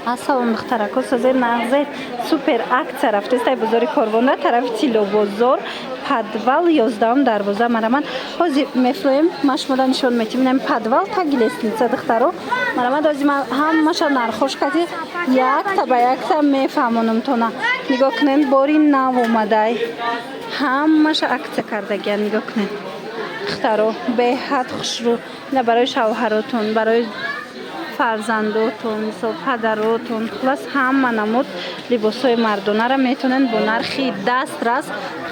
Ассалом духтарако, созер нағзет супер акция рафтестай бузори корвонда тарафи Тило бозор подвал 11 дарвоза марамад ҳозир мефроем машмуда нишон метиминам подвал таги лестница духтаро марамад ҳозир ҳамаша нархош кати якта ба якта мефаҳмонам тона нигоҳ кунед бори нав омадай ҳамаша акция кардагиян нигоҳ кунед духтаро беҳад хушрӯ ина барои шавҳаротон барои фарзандотон мисол падаротон хулас ҳама намуд либосҳои мардонара метавонанд бо нархи дастрас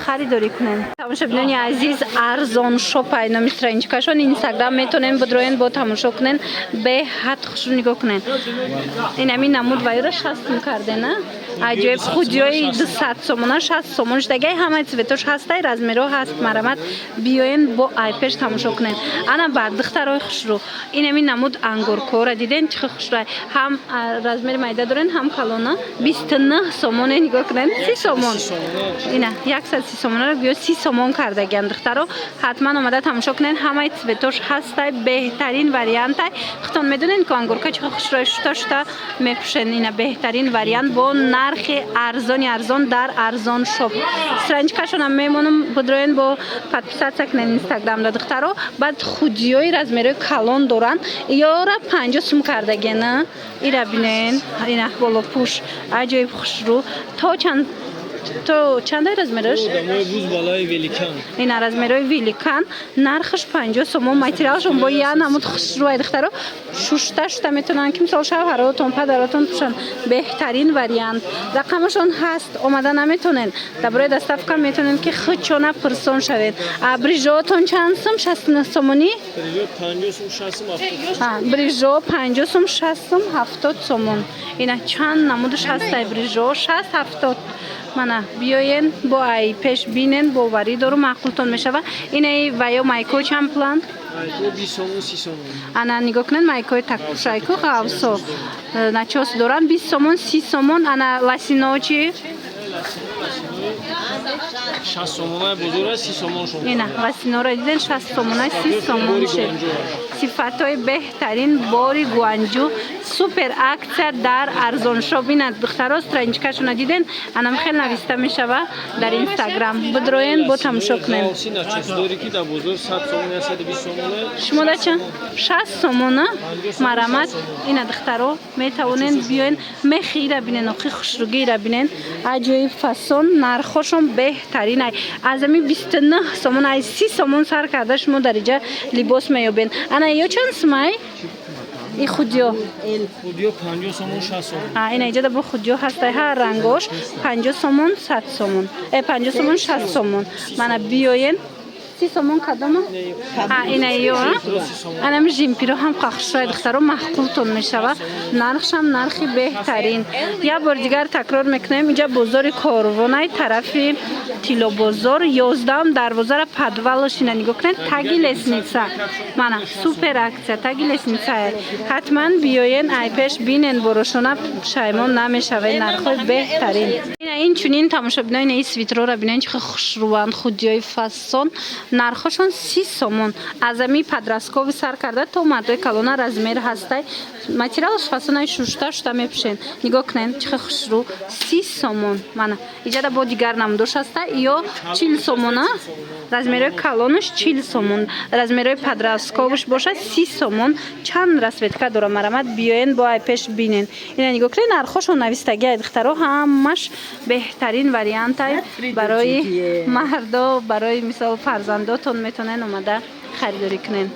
харидорӣ кунанд. Тамошобинони азиз, арзон шопай номи страничкашон инстаграм метавонанд бидроянд бо тамошо кунанд беҳад хушрӯ нигоҳ кунанд. Ин ҳамин намуд вайро 60 сум кардена аҷоиб худиёи 200 сомона 60 сомон штагаи ҳамаи цветош ҳастай размеро ҳаст марамад биёен бо айпеш тамошо кунанд. Ана баъд духтарои хушрӯ ин ҳамин намуд ангоркора диден чӣ хушрӯ ҳам размери майда дорен ҳам калона 29 сомоне нигоҳ кунанд 30 сомон ина 130 сомонро биё 30 сомон кардагиян духтаро ҳатман омада тамошо кунанд ҳамаи цветош ҳастай беҳтарин вариантай хитон медонед ки ангорка чӣ хушрӯ шута мепӯшен ина беҳтарин вариант бо нархи арзони арзон дар арзон шоп страничкашонам мемонам бидроен бо подписатсия кунед инстаграмда духтаро баъд худиёи размерои калон доранд ёра 50 сум кардагена ира бинен ина болопӯш аҷоиб хушрӯ то чандай размераш? Ина размерои великан нархаш 50 сомон материалшон бо я намуд хушрӯ духтаро шушта метавонанд ки мисол шавҳаротон падаротон пӯшанд беҳтарин вариант рақамашон ҳаст омада наметавонед дар бораи доставка метавонед ки худчона пурсон шавед брижоотон чанд сум 69 сомонӣ брижо 50 сум 60 сум 70 сомон ина чанд намудаш ҳастай брижо 60-70 мана биёен бо ай пеш бинен боварӣ дору маъқултон мешава инаи ваё майко чанд план ана нигоҳ кунед майкои такпушайку ғавсо начос доран 20 сомон 30 сомон ана ласино чи 60 сомона бузург 30 сомон шуд. Ина ласинора диден 60 сомона 30 сомон шуд. Сифатҳои беҳтарин бори гуанҷу супер акция дар арзон шоп. Ина духтаро страничкашона диден анам хел нависта мешава дар инстаграм. Бидроен бо тамошо кунед. Шумо дача 60 сомона марамат ина духтаро метавонен биёен мехира бинен охи хушругира бинен аҷоиб фасон нархошон беҳтарин аз ами 29 сомон аз 30 сомон сар карда шумо дар иҷа либос меёбен. Ана ё чанд сумай и худиё 50 сомон 60 сомон ина иҷа бо худиё ҳастай ҳар рангош 50 сомон 100 сомон 50 сомон 60 сомон мана биёен 30 сомон кадома ина ё анам жимпиро ҳам қахшрай духтаро маҳқултон мешава нархшам нархи беҳтарин. Я бор дигар такрор мекунем иҷа бозори корвонай тарафи Тило бозор 11 дарвозара подвалош ина нигоҳ кунед таги лестница мана супер акция таги лестница ҳатман биёен айпеш бинен борошона шаймон намешавед нархҳои беҳтарин. Ина инчунин тамошобинои ин свитрора бинен чӣ хушрӯанд худиёи фасон нархошон 30 сомон аз ами подросткови сар карда то мардои калона размер ҳастай материалш фасонаи шушта мепӯшен нигоҳ кунед чӣ хушрӯ 30 сомон мана иҷада бо дигар намудош ҳастай ё 40 сомона размерои калонаш 40 сомон размерои подростковиш бошад 30 сомон чанд расветка дора марамад биёен бо айпеш бинен ина нигоҳ кунед нархошон навистагиай духтаро ҳамаш беҳтарин вариантай барои мардо барои мисол фарзандотон метавонен омада харидорӣ кунен.